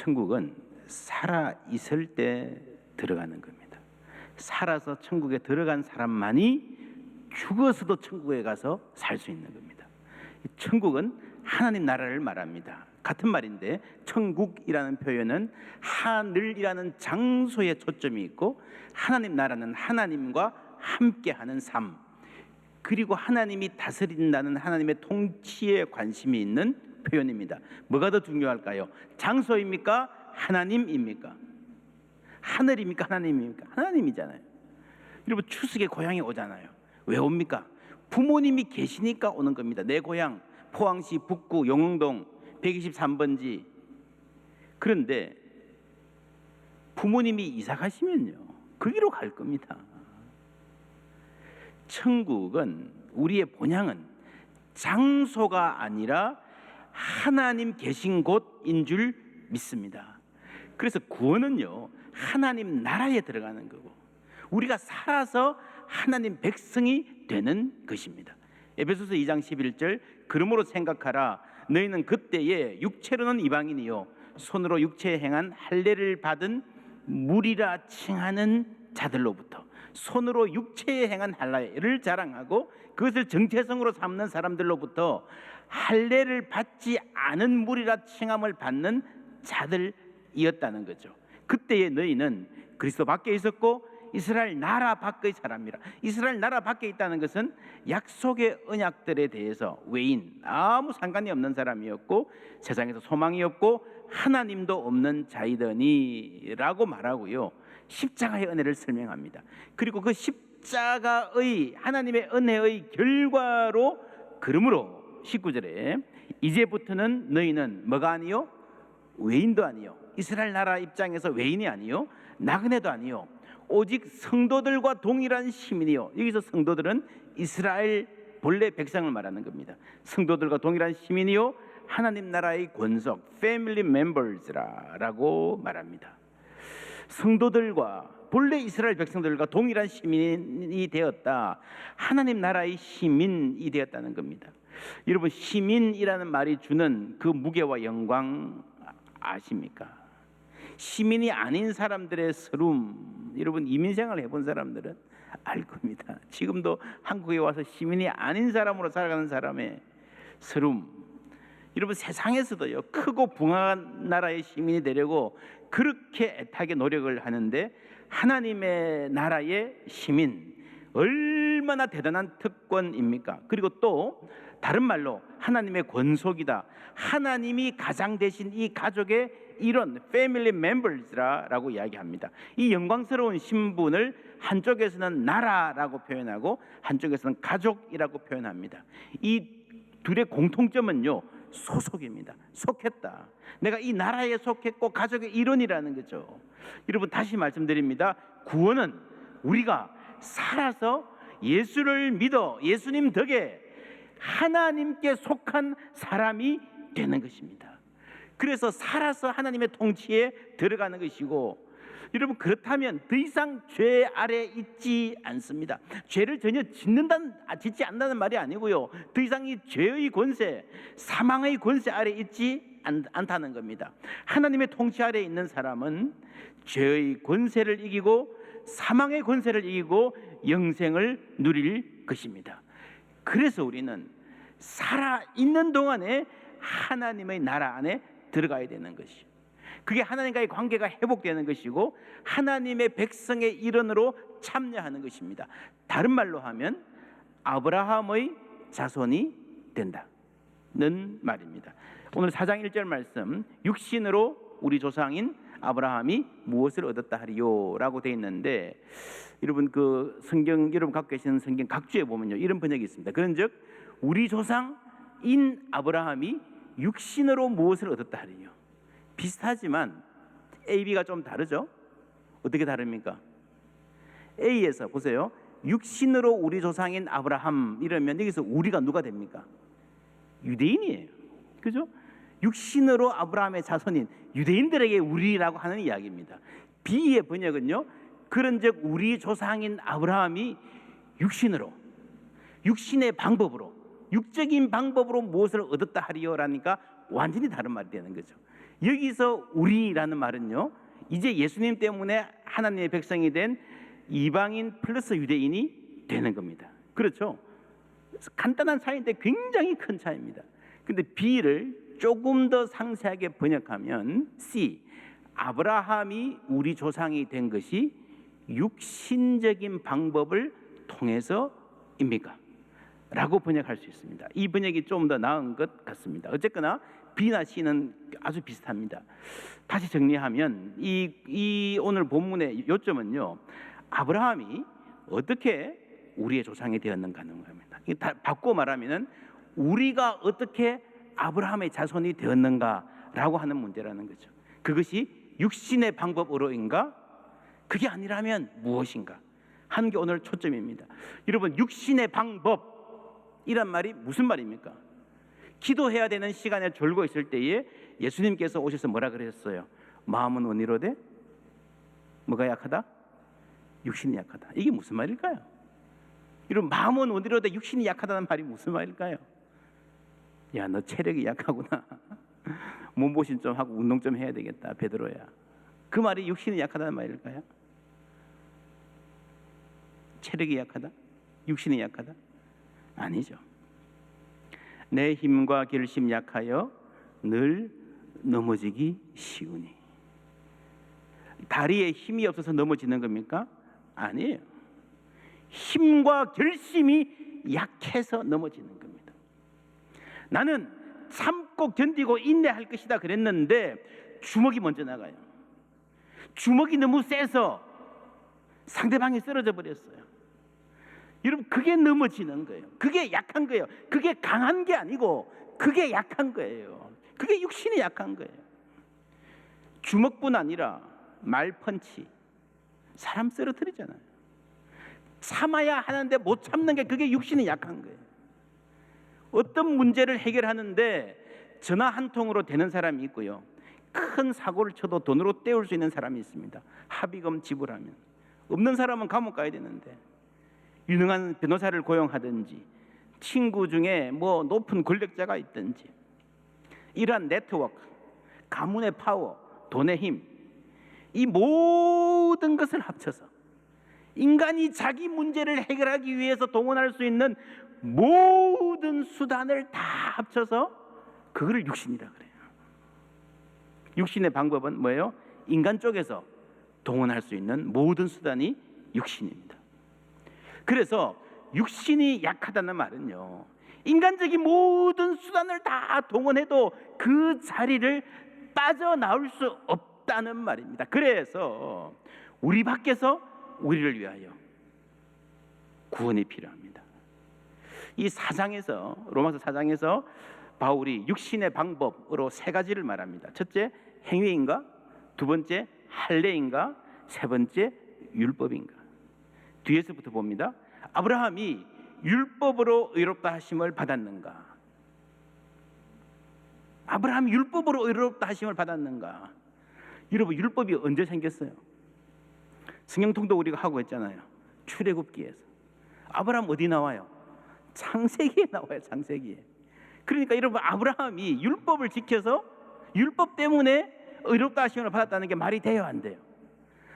천국은 살아 있을 때 들어가는 겁니다. 살아서 천국에 들어간 사람만이 죽어서도 천국에 가서 살 수 있는 겁니다. 천국은 하나님 나라를 말합니다. 같은 말인데 천국이라는 표현은 하늘이라는 장소에 초점이 있고, 하나님 나라는 하나님과 함께하는 삶, 그리고 하나님이 다스린다는 하나님의 통치에 관심이 있는 표현입니다. 뭐가 더 중요할까요? 장소입니까? 하나님입니까? 하늘입니까? 하나님입니까? 하나님이잖아요. 여러분, 추석에 고향에 오잖아요. 왜 옵니까? 부모님이 계시니까 오는 겁니다. 내 고향 포항시 북구 용흥동 123번지. 그런데 부모님이 이사 가시면요, 거기로 갈 겁니다. 천국은, 우리의 본향은 장소가 아니라 하나님 계신 곳인 줄 믿습니다. 그래서 구원은요, 하나님 나라에 들어가는 거고, 우리가 살아서 하나님 백성이 되는 것입니다. 에베소서 2장 11절, 그러므로 생각하라. 너희는 그때에 육체로는 이방인이요 손으로 육체에 행한 할례를 받은 무리라 칭하는 자들로부터, 손으로 육체에 행한 할례를 자랑하고 그것을 정체성으로 삼는 사람들로부터 할례를 받지 않은 무리라 칭함을 받는 자들이었다는 거죠. 그때에 너희는 그리스도 밖에 있었고 이스라엘 나라 밖의 사람이라. 이스라엘 나라 밖에 있다는 것은 약속의 언약들에 대해서 외인, 아무 상관이 없는 사람이었고 세상에서 소망이 없고 하나님도 없는 자이더니라고 말하고요, 십자가의 은혜를 설명합니다. 그리고 그 십자가의 하나님의 은혜의 결과로, 그러므로 19절에 이제부터는 너희는 뭐가 아니요? 외인도 아니요, 이스라엘 나라 입장에서 외인이 아니요, 나그네도 아니요, 오직 성도들과 동일한 시민이요. 여기서 성도들은 이스라엘 본래 백성을 말하는 겁니다. 성도들과 동일한 시민이요, 하나님 나라의 권속, family members라고 말합니다. 성도들과 본래 이스라엘 백성들과 동일한 시민이 되었다. 하나님 나라의 시민이 되었다는 겁니다. 여러분, 시민이라는 말이 주는 그 무게와 영광 아십니까? 시민이 아닌 사람들의 서름, 여러분 이민생활 해본 사람들은 알 겁니다. 지금도 한국에 와서 시민이 아닌 사람으로 살아가는 사람의 서름, 여러분 세상에서도요, 크고 붕한 나라의 시민이 되려고 그렇게 애타게 노력을 하는데, 하나님의 나라의 시민, 얼마나 대단한 특권입니까? 그리고 또 다른 말로 하나님의 권속이다. 하나님이 가장 되신 이 가족의 일원, family members라고 이야기합니다. 이 영광스러운 신분을 한쪽에서는 나라라고 표현하고 한쪽에서는 가족이라고 표현합니다. 이 둘의 공통점은요, 소속입니다. 속했다. 내가 이 나라에 속했고 가족의 일원이라는 거죠. 여러분, 다시 말씀드립니다. 구원은 우리가 살아서 예수를 믿어 예수님 덕에 하나님께 속한 사람이 되는 것입니다. 그래서 살아서 하나님의 통치에 들어가는 것이고, 여러분 그렇다면 더 이상 죄 아래 있지 않습니다. 죄를 전혀 짓지 않는다는 말이 아니고요, 더 이상 이 죄의 권세, 사망의 권세 아래 있지 않다는 겁니다. 하나님의 통치 아래 있는 사람은 죄의 권세를 이기고 사망의 권세를 이기고 영생을 누릴 것입니다. 그래서 우리는 살아있는 동안에 하나님의 나라 안에 들어가야 되는 것이요, 그게 하나님과의 관계가 회복되는 것이고 하나님의 백성의 일원으로 참여하는 것입니다. 다른 말로 하면 아브라함의 자손이 된다는 말입니다. 오늘 4장 1절 말씀, 육신으로 우리 조상인 아브라함이 무엇을 얻었다 하리요 라고 되어 있는데, 여러분 그 성경, 여러분 갖고 계시는 성경 각주에 보면요, 이런 번역이 있습니다. 그런즉 우리 조상인 아브라함이 육신으로 무엇을 얻었다 하리요. 비슷하지만 A, B가 좀 다르죠. 어떻게 다릅니까? A에서 보세요, 육신으로 우리 조상인 아브라함 이러면 여기서 우리가 누가 됩니까? 유대인이에요. 그죠? 육신으로 아브라함의 자손인 유대인들에게 우리라고 하는 이야기입니다. B의 번역은요, 그런즉 우리 조상인 아브라함이 육신으로, 육신의 방법으로, 육적인 방법으로 무엇을 얻었다 하리요라니까 완전히 다른 말이 되는 거죠. 여기서 우리라는 말은요, 이제 예수님 때문에 하나님의 백성이 된 이방인 플러스 유대인이 되는 겁니다. 그렇죠? 간단한 차이인데 굉장히 큰 차이입니다. 근데 B를 조금 더 상세하게 번역하면 C, 아브라함이 우리 조상이 된 것이 육신적인 방법을 통해서입니까? 라고 번역할 수 있습니다. 이 번역이 좀 더 나은 것 같습니다. 어쨌거나 B나 C는 아주 비슷합니다. 다시 정리하면 이 오늘 본문의 요점은요, 아브라함이 어떻게 우리의 조상이 되었는가 하는 겁니다. 바꾸어 말하면 우리가 어떻게 아브라함의 자손이 되었는가라고 하는 문제라는 거죠. 그것이 육신의 방법으로인가? 그게 아니라면 무엇인가 하는 게 오늘 초점입니다. 여러분, 육신의 방법이란 말이 무슨 말입니까? 기도해야 되는 시간에 졸고 있을 때에 예수님께서 오셔서 뭐라 그러셨어요? 마음은 원이로되 뭐가 약하다? 육신이 약하다. 이게 무슨 말일까요? 여러분, 마음은 원이로되 육신이 약하다는 말이 무슨 말일까요? 야, 너 체력이 약하구나. 몸보신 좀 하고 운동 좀 해야 되겠다, 베드로야. 그 말이 육신이 약하다는 말일까요? 체력이 약하다? 육신이 약하다? 아니죠. 내 힘과 결심 약하여 늘 넘어지기 쉬우니. 다리에 힘이 없어서 넘어지는 겁니까? 아니에요. 힘과 결심이 약해서 넘어지는 겁니다. 나는 참고 견디고 인내할 것이다 그랬는데 주먹이 먼저 나가요. 주먹이 너무 세서 상대방이 쓰러져 버렸어요. 여러분, 그게 넘어지는 거예요. 그게 약한 거예요. 그게 강한 게 아니고 그게 약한 거예요. 그게 육신이 약한 거예요. 주먹뿐 아니라 말펀치, 사람 쓰러뜨리잖아요. 참아야 하는데 못 참는 게 그게 육신이 약한 거예요. 어떤 문제를 해결하는데 전화 한 통으로 되는 사람이 있고요, 큰 사고를 쳐도 돈으로 때울 수 있는 사람이 있습니다. 합의금 지불하면. 없는 사람은 감옥 가야 되는데, 유능한 변호사를 고용하든지 친구 중에 뭐 높은 권력자가 있든지, 이러한 네트워크, 가문의 파워, 돈의 힘, 이 모든 것을 합쳐서 인간이 자기 문제를 해결하기 위해서 동원할 수 있는 모든 수단을 다 합쳐서 그거를 육신이라 그래요. 육신의 방법은 뭐예요? 인간 쪽에서 동원할 수 있는 모든 수단이 육신입니다. 그래서 육신이 약하다는 말은요, 인간적인 모든 수단을 다 동원해도 그 자리를 빠져나올 수 없다는 말입니다. 그래서 우리 밖에서 우리를 위하여 구원이 필요합니다. 이 4장에서, 로마서 4장에서 바울이 육신의 방법으로 3가지를 말합니다. 첫째, 행위인가? 두 번째, 할례인가? 세 번째, 율법인가? 뒤에서부터 봅니다. 아브라함이 율법으로 의롭다 하심을 받았는가? 아브라함이 율법으로 의롭다 하심을 받았는가? 여러분, 율법이 언제 생겼어요? 성경통도 우리가 하고 있잖아요. 출애굽기에서. 아브라함 어디 나와요? 창세기에 나와요. 창세기에. 그러니까 여러분, 아브라함이 율법을 지켜서 율법 때문에 의롭다 하심을 받았다는 게 말이 돼요, 안 돼요?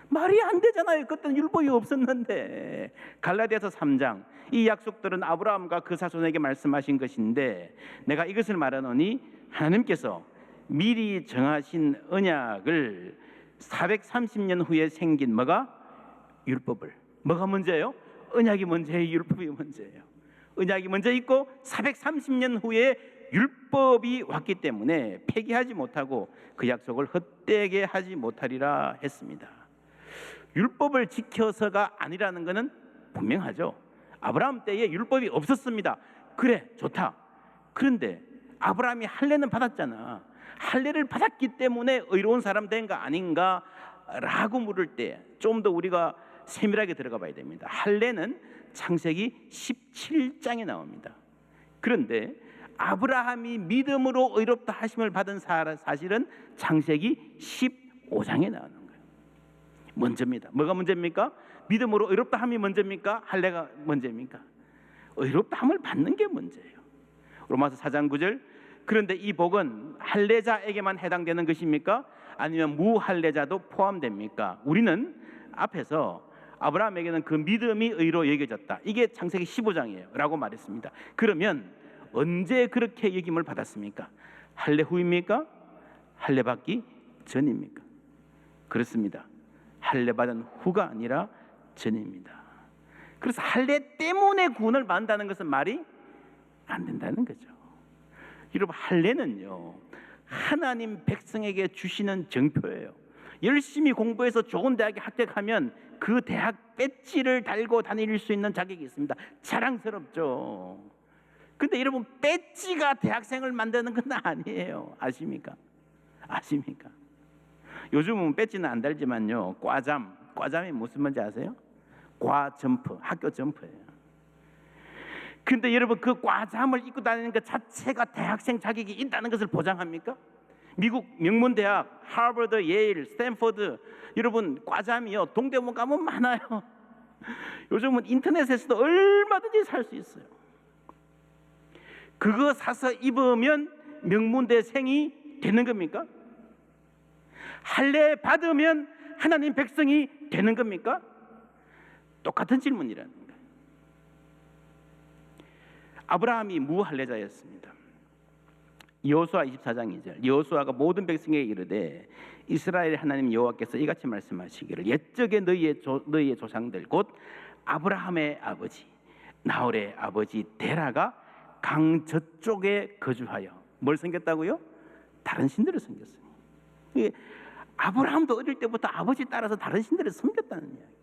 말이 안 되잖아요. 그때는 율법이 없었는데. 갈라디아서 3장, 이 약속들은 아브라함과 그 자손에게 말씀하신 것인데 내가 이것을 말하노니 하나님께서 미리 정하신 언약을 430년 후에 생긴 뭐가? 율법을. 뭐가 문제예요? 언약이 문제예요? 율법이 문제예요? 언약이 먼저 있고 430년 후에 율법이 왔기 때문에 폐기하지 못하고 그 약속을 헛되게 하지 못하리라 했습니다. 율법을 지켜서가 아니라는 것은 분명하죠. 아브라함 때에 율법이 없었습니다. 그래, 좋다. 그런데 아브라함이 할례는 받았잖아. 할례를 받았기 때문에 의로운 사람 된 거 아닌가 라고 물을 때 좀 더 우리가 세밀하게 들어가 봐야 됩니다. 할례는 창세기 17장에 나옵니다. 그런데 아브라함이 믿음으로 의롭다 하심을 받은 사실은 창세기 15장에 나오는 거예요. 먼저입니다. 뭐가 문제입니까? 믿음으로 의롭다 함이 먼저입니까? 할례가 먼저입니까? 의롭다 함을 받는 게 문제예요. 로마서 4장 9절, 그런데 이 복은 할례자에게만 해당되는 것입니까? 아니면 무할례자도 포함됩니까? 우리는 앞에서 아브라함에게는 그 믿음이 의로 여겨졌다, 이게 창세기 15장이에요 라고 말했습니다. 그러면 언제 그렇게 여김을 받았습니까? 할례 후입니까? 할례 받기 전입니까? 그렇습니다. 할례 받은 후가 아니라 전입니다. 그래서 할례 때문에 구원을 받는다는 것은 말이 안 된다는 거죠. 여러분, 할례는요, 하나님 백성에게 주시는 정표예요. 열심히 공부해서 좋은 대학에 합격하면 그 대학 배지를 달고 다닐 수 있는 자격이 있습니다. 자랑스럽죠. 근데 여러분, 배지가 대학생을 만드는 건 아니에요. 아십니까? 아십니까? 요즘은 배지는 안 달지만요, 과잠이 무슨 말인지 아세요? 과점프, 학교 점프예요. 근데 여러분, 그 과잠을 입고 다니는 것 자체가 대학생 자격이 있다는 것을 보장합니까? 미국 명문대학 하버드, 예일, 스탠포드, 여러분 과잠이요, 동대문 가면 많아요. 요즘은 인터넷에서도 얼마든지 살 수 있어요. 그거 사서 입으면 명문대생이 되는 겁니까? 할례 받으면 하나님 백성이 되는 겁니까? 똑같은 질문이라는 거예요. 아브라함이 무할례자였습니다. 여호수아 24장 2절, 여호수아가 모든 백성에게 이르되 이스라엘 하나님 여호와께서 이같이 말씀하시기를 옛적에 너희의 조상들 곧 아브라함의 아버지 나홀의 아버지 데라가 강 저쪽에 거주하여 뭘 섬겼다고요? 다른 신들을 섬겼어요. 아브라함도 어릴 때부터 아버지 따라서 다른 신들을 섬겼다는 이야기.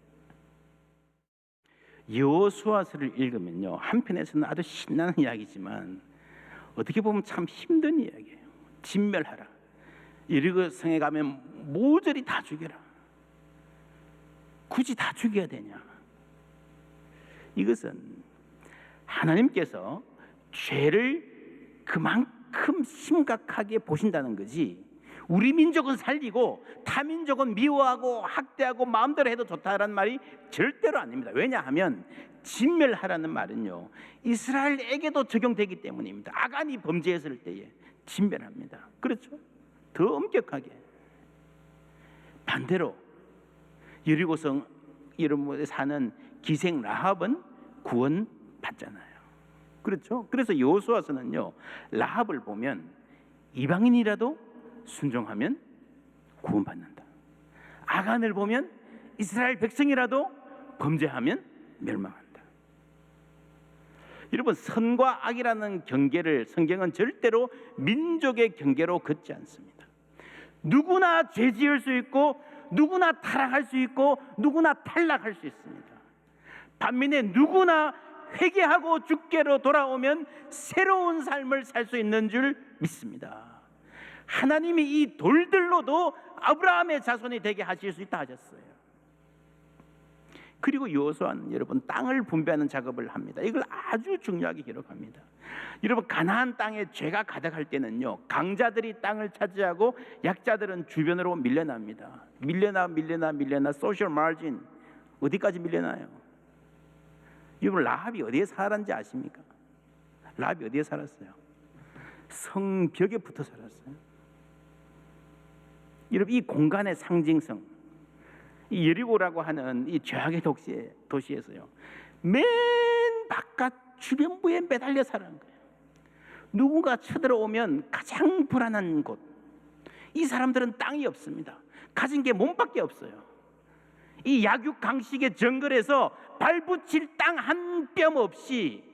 여호수아서를 읽으면요, 한편에서는 아주 신나는 이야기지만 어떻게 보면 참 힘든 이야기예요. 진멸하라. 여리고 성에 가면 모조리 다 죽여라. 굳이 다 죽여야 되냐? 이것은 하나님께서 죄를 그만큼 심각하게 보신다는 거지, 우리 민족은 살리고 타민족은 미워하고 학대하고 마음대로 해도 좋다라는 말이 절대로 아닙니다. 왜냐하면 진멸하라는 말은요, 이스라엘에게도 적용되기 때문입니다. 아간이 범죄했을 때에 진멸합니다. 그렇죠? 더 엄격하게. 반대로 여리고성 이름으로 사는 기생 라합은 구원받잖아요. 그렇죠? 그래서 여호수아서는요, 라합을 보면 이방인이라도 순종하면 구원받는다. 아간을 보면 이스라엘 백성이라도 범죄하면 멸망한다. 여러분, 선과 악이라는 경계를 성경은 절대로 민족의 경계로 긋지 않습니다. 누구나 죄 지을 수 있고 누구나 타락할 수 있고 누구나 탈락할 수 있습니다. 반면에 누구나 회개하고 주께로 돌아오면 새로운 삶을 살 수 있는 줄 믿습니다. 하나님이 이 돌들로도 아브라함의 자손이 되게 하실 수 있다 하셨어요. 그리고 여호수아는 여러분 땅을 분배하는 작업을 합니다. 이걸 아주 중요하게 기록합니다. 여러분, 가나안 땅에 죄가 가득할 때는요, 강자들이 땅을 차지하고 약자들은 주변으로 밀려납니다. 밀려나 소셜 마진, 어디까지 밀려나요? 여러분, 라합이 어디에 살았는지 아십니까? 라합이 어디에 살았어요? 성벽에 붙어 살았어요. 여러분, 이 공간의 상징성, 이 여리고라고 하는 이 죄악의 도시에서요, 맨 바깥 주변부에 매달려 사는 거예요. 누군가 쳐들어오면 가장 불안한 곳. 이 사람들은 땅이 없습니다. 가진 게 몸밖에 없어요. 이 약육강식의 정글에서 발붙일 땅 한 뼘 없이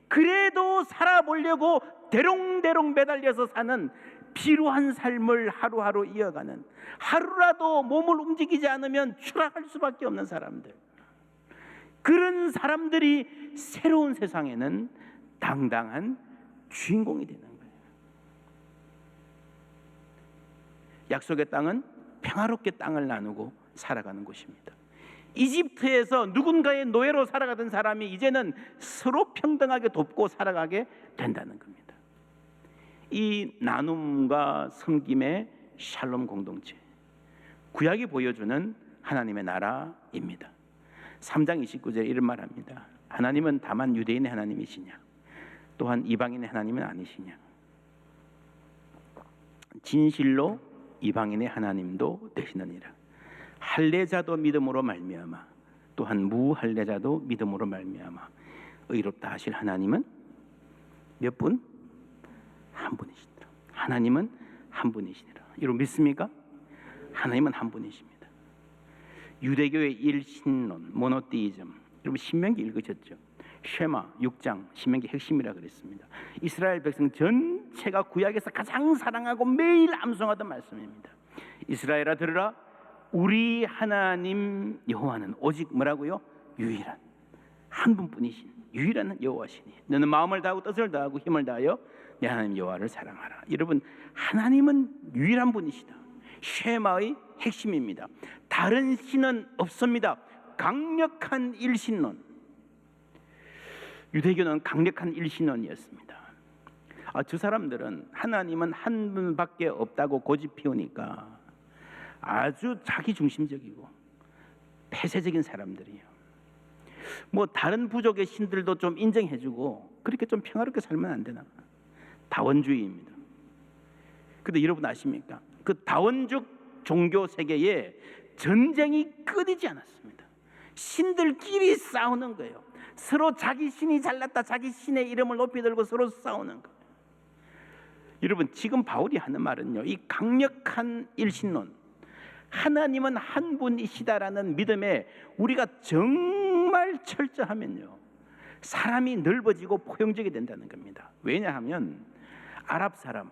그래도 살아보려고 대롱대롱 매달려서 사는 피로한 삶을 하루하루 이어가는, 하루라도 몸을 움직이지 않으면 추락할 수밖에 없는 사람들, 그런 사람들이 새로운 세상에는 당당한 주인공이 되는 거예요. 약속의 땅은 평화롭게 땅을 나누고 살아가는 곳입니다. 이집트에서 누군가의 노예로 살아가던 사람이 이제는 서로 평등하게 돕고 살아가게 된다는 겁니다. 이 나눔과 섬김의 샬롬 공동체, 구약이 보여주는 하나님의 나라입니다. 3장 29절에 이런 말합니다. 하나님은 다만 유대인의 하나님이시냐, 또한 이방인의 하나님은 아니시냐. 진실로 이방인의 하나님도 되시느니라. 할례자도 믿음으로 말미암아 또한 무할례자도 믿음으로 말미암아 의롭다 하실 하나님은 몇 분? 한 분이시니라. 하나님은 한 분이시니라. 여러분 믿습니까? 하나님은 한 분이십니다. 유대교의 일신론, 모노테이즘. 여러분 신명기 읽으셨죠? 쉐마 6장 신명기 핵심이라 그랬습니다. 이스라엘 백성 전체가 구약에서 가장 사랑하고 매일 암송하던 말씀입니다. 이스라엘아 들으라, 우리 하나님 여호와는 오직 뭐라고요? 유일한 한 분뿐이신 유일한 여호와시니 너는 마음을 다하고 뜻을 다하고 힘을 다하여 내 하나님 여호와를 사랑하라. 여러분 하나님은 유일한 분이시다. 쉐마의 핵심입니다. 다른 신은 없습니다. 강력한 일신론. 유대교는 강력한 일신론이었습니다. 저 사람들은 하나님은 한 분밖에 없다고 고집 피우니까 아주 자기 중심적이고 폐쇄적인 사람들이에요. 뭐 다른 부족의 신들도 좀 인정해주고 그렇게 좀 평화롭게 살면 안 되나? 다원주의입니다. 근데 여러분 아십니까? 그 다원적 종교 세계에 전쟁이 끊이지 않았습니다. 신들끼리 싸우는 거예요. 서로 자기 신이 잘났다 자기 신의 이름을 높이 들고 서로 싸우는 거예요. 여러분 지금 바울이 하는 말은요, 이 강력한 일신론, 하나님은 한 분이시다라는 믿음에 우리가 정말 철저하면요 사람이 넓어지고 포용적이 된다는 겁니다. 왜냐하면 아랍 사람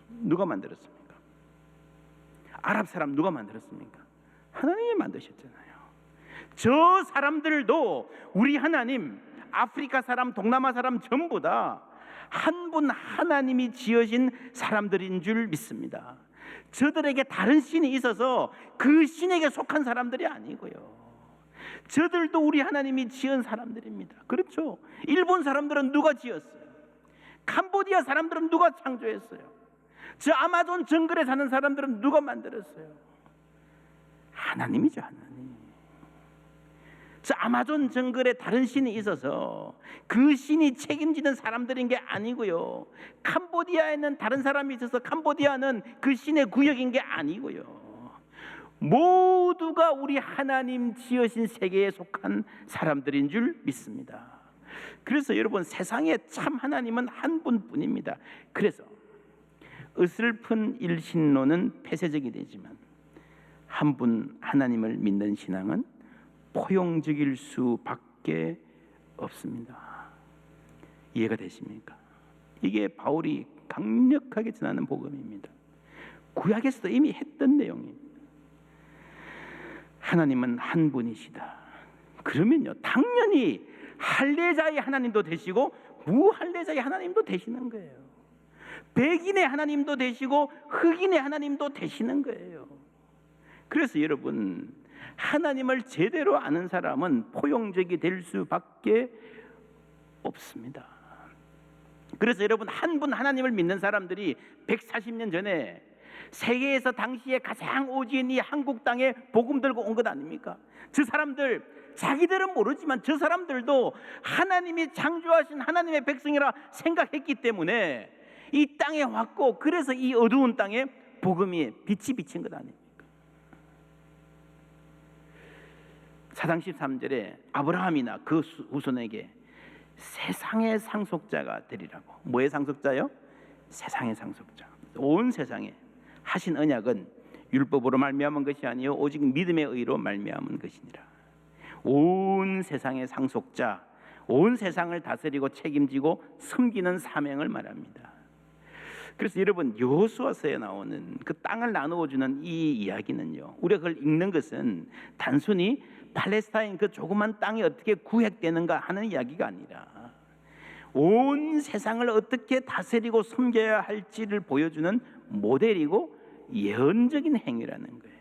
누가 만들었습니까? 아랍 사람 누가 만들었습니까? 하나님이 만드셨잖아요. 저 사람들도 우리 하나님, 아프리카 사람, 동남아 사람 전부 다 한 분 하나님이 지으신 사람들인 줄 믿습니다. 저들에게 다른 신이 있어서 그 신에게 속한 사람들이 아니고요, 저들도 우리 하나님이 지은 사람들입니다. 그렇죠? 일본 사람들은 누가 지었어요? 캄보디아 사람들은 누가 창조했어요? 저 아마존 정글에 사는 사람들은 누가 만들었어요? 하나님이죠, 하나님. 저 아마존 정글에 다른 신이 있어서 그 신이 책임지는 사람들인 게 아니고요, 캄보디아에는 다른 사람이 있어서 캄보디아는 그 신의 구역인 게 아니고요, 모두가 우리 하나님 지으신 세계에 속한 사람들인 줄 믿습니다. 그래서 여러분 세상에 참 하나님은 한 분뿐입니다. 그래서 어설픈 일신론은 폐쇄적이 되지만 한 분 하나님을 믿는 신앙은 포용적일 수밖에 없습니다. 이해가 되십니까? 이게 바울이 강력하게 전하는 복음입니다. 구약에서도 이미 했던 내용입니다. 하나님은 한 분이시다. 그러면요 당연히 할례자의 하나님도 되시고 무할례자의 하나님도 되시는 거예요. 백인의 하나님도 되시고 흑인의 하나님도 되시는 거예요. 그래서 여러분 하나님을 제대로 아는 사람은 포용적이 될 수밖에 없습니다. 그래서 여러분 한 분 하나님을 믿는 사람들이 140년 전에 세계에서 당시에 가장 오지인 이 한국 땅에 복음 들고 온 것 아닙니까? 저 사람들 자기들은 모르지만 저 사람들도 하나님이 창조하신 하나님의 백성이라 생각했기 때문에 이 땅에 왔고, 그래서 이 어두운 땅에 복음이 빛이 비친 것 아닙니까? 사장 13절에 아브라함이나 그 후손에게 세상의 상속자가 되리라고. 뭐의 상속자요? 세상의 상속자. 온 세상에 하신 언약은 율법으로 말미암은 것이 아니요 오직 믿음의 의로 말미암은 것이니라. 온 세상의 상속자, 온 세상을 다스리고 책임지고 섬기는 사명을 말합니다. 그래서 여러분 여호수아서에 나오는 그 땅을 나누어 주는 이 이야기는요, 우리가 그걸 읽는 것은 단순히 팔레스타인 그 조그만 땅이 어떻게 구획되는가 하는 이야기가 아니라 온 세상을 어떻게 다스리고 섬겨야 할지를 보여주는 모델이고 예언적인 행위라는 거예요.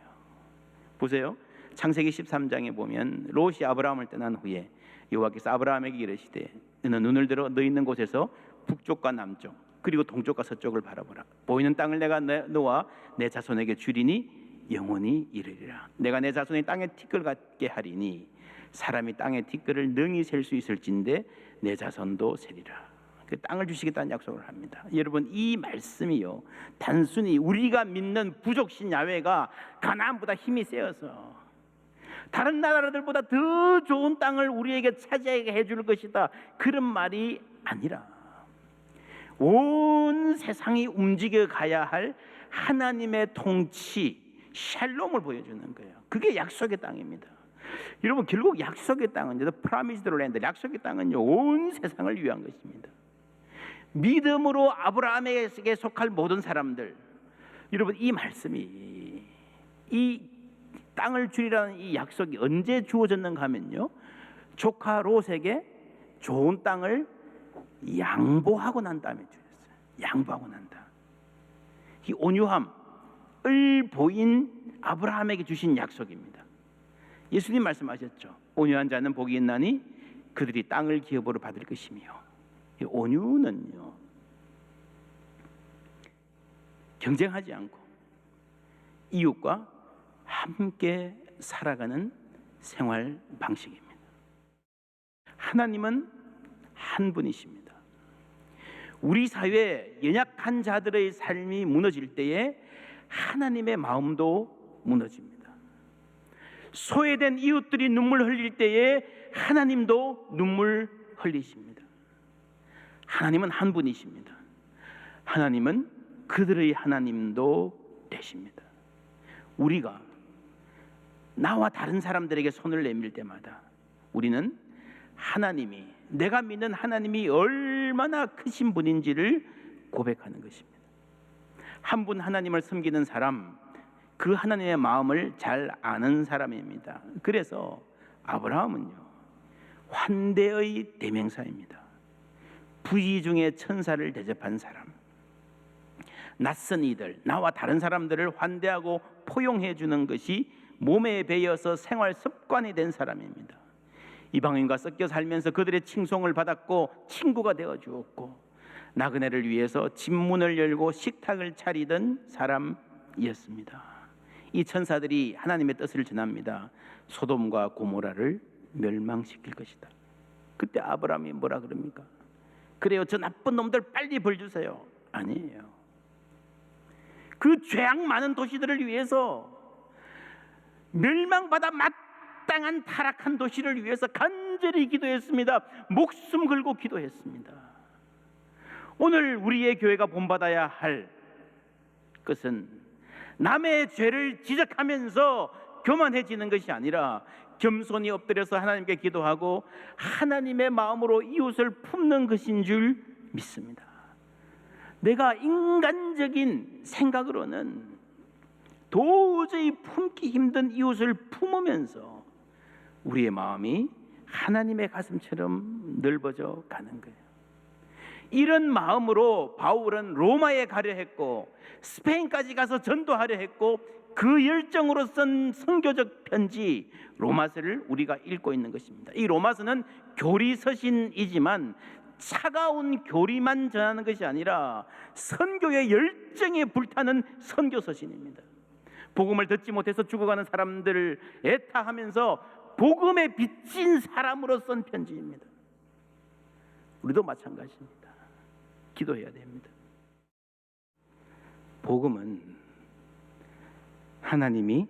보세요. 창세기 13장에 보면 롯이 아브라함을 떠난 후에 여호와께서 아브라함에게 이르시되 너는 눈을 들어 너 있는 곳에서 북쪽과 남쪽 그리고 동쪽과 서쪽을 바라보라. 보이는 땅을 내가 너와 내 자손에게 주리니 영원히 이르리라. 내가 내 자손이 땅에 티끌 같게 하리니 사람이 땅의 티끌을 능히 셀 수 있을진데 내 자손도 세리라. 그 땅을 주시겠다는 약속을 합니다. 여러분, 이 말씀이요, 단순히 우리가 믿는 부족신 야훼가 가나안보다 힘이 세어서 다른 나라들보다 더 좋은 땅을 우리에게 차지하게 해줄 것이다, 그런 말이 아니라 온 세상이 움직여 가야 할 하나님의 통치, 샬롬을 보여주는 거예요. 그게 약속의 땅입니다. 여러분, 결국 약속의 땅은요, 프라미스드 랜드, 약속의 땅은요, 온 세상을 위한 것입니다. 믿음으로 아브라함에게 속할 모든 사람들, 여러분, 이 말씀이, 이 땅을 주리라는 이 약속이 언제 주어졌는가 하면요, 조카 롯에게 좋은 땅을 양보하고 난 다음에 주셨어요. 양보하고 난다. 이 온유함을 보인 아브라함에게 주신 약속입니다. 예수님 말씀하셨죠. 온유한 자는 복이 있나니 그들이 땅을 기업으로 받을 것이며. 이 온유는요, 경쟁하지 않고 이웃과 함께 살아가는 생활 방식입니다. 하나님은 한 분이십니다. 우리 사회에 연약한 자들의 삶이 무너질 때에 하나님의 마음도 무너집니다. 소외된 이웃들이 눈물 흘릴 때에 하나님도 눈물 흘리십니다. 하나님은 한 분이십니다. 하나님은 그들의 하나님도 되십니다. 우리가 나와 다른 사람들에게 손을 내밀 때마다 우리는 하나님이, 내가 믿는 하나님이 얼마나 크신 분인지를 고백하는 것입니다. 한 분 하나님을 섬기는 사람, 그 하나님의 마음을 잘 아는 사람입니다. 그래서 아브라함은요, 환대의 대명사입니다. 부귀 중에 천사를 대접한 사람, 낯선 이들, 나와 다른 사람들을 환대하고 포용해 주는 것이 몸에 배어서 생활 습관이 된 사람입니다. 이방인과 섞여 살면서 그들의 칭송을 받았고 친구가 되어 주었고, 나그네를 위해서 집문을 열고 식탁을 차리던 사람이었습니다. 이 천사들이 하나님의 뜻을 전합니다. 소돔과 고모라를 멸망시킬 것이다. 그때 아브라함이 뭐라 그럽니까? 그래요, 저 나쁜 놈들 빨리 벌 주세요. 아니에요. 그 죄악 많은 도시들을 위해서, 멸망받아 마땅한 타락한 도시를 위해서 간절히 기도했습니다. 목숨 걸고 기도했습니다. 오늘 우리의 교회가 본받아야 할 것은 남의 죄를 지적하면서 교만해지는 것이 아니라 겸손히 엎드려서 하나님께 기도하고 하나님의 마음으로 이웃을 품는 것인 줄 믿습니다. 내가 인간적인 생각으로는 도저히 품기 힘든 이웃을 품으면서 우리의 마음이 하나님의 가슴처럼 넓어져 가는 거예요. 이런 마음으로 바울은 로마에 가려 했고 스페인까지 가서 전도하려 했고, 그 열정으로 쓴 선교적 편지 로마서를 우리가 읽고 있는 것입니다. 이 로마서는 교리서신이지만 차가운 교리만 전하는 것이 아니라 선교의 열정에 불타는 선교서신입니다. 복음을 듣지 못해서 죽어가는 사람들을 애타하면서 복음에 빚진 사람으로 쓴 편지입니다. 우리도 마찬가지입니다. 기도해야 됩니다. 복음은 하나님이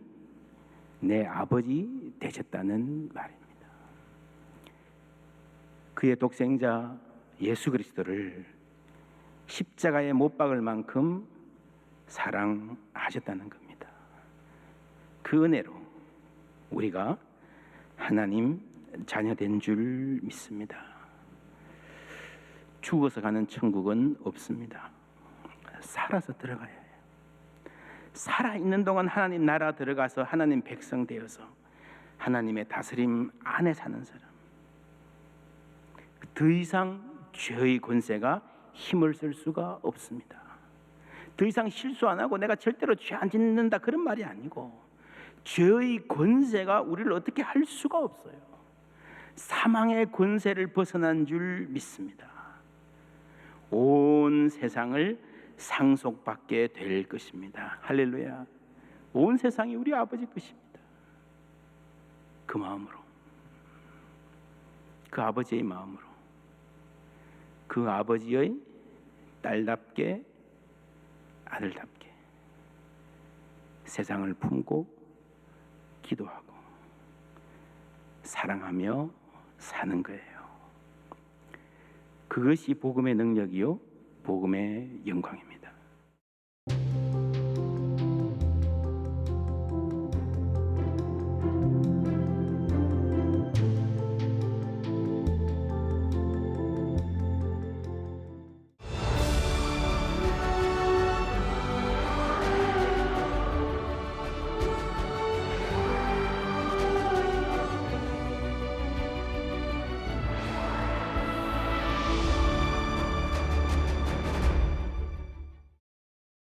내 아버지 되셨다는 말입니다. 그의 독생자 예수 그리스도를 십자가에 못 박을 만큼 사랑하셨다는 겁니다. 그 은혜로 우리가 하나님 자녀된 줄 믿습니다. 죽어서 가는 천국은 없습니다. 살아서 들어가야 해요. 살아있는 동안 하나님 나라 들어가서 하나님 백성 되어서 하나님의 다스림 안에 사는 사람, 더 이상 죄의 권세가 힘을 쓸 수가 없습니다. 더 이상 실수 안 하고 내가 절대로 죄 안 짓는다, 그런 말이 아니고 죄의 권세가 우리를 어떻게 할 수가 없어요. 사망의 권세를 벗어난 줄 믿습니다. 온 세상을 상속받게 될 것입니다. 할렐루야. 온 세상이 우리 아버지 것입니다. 그 마음으로, 그 아버지의 마음으로 그 아버지의 딸답게 아들답게 세상을 품고 기도하고 사랑하며 사는 거예요. 그것이 복음의 능력이요 복음의 영광입니다.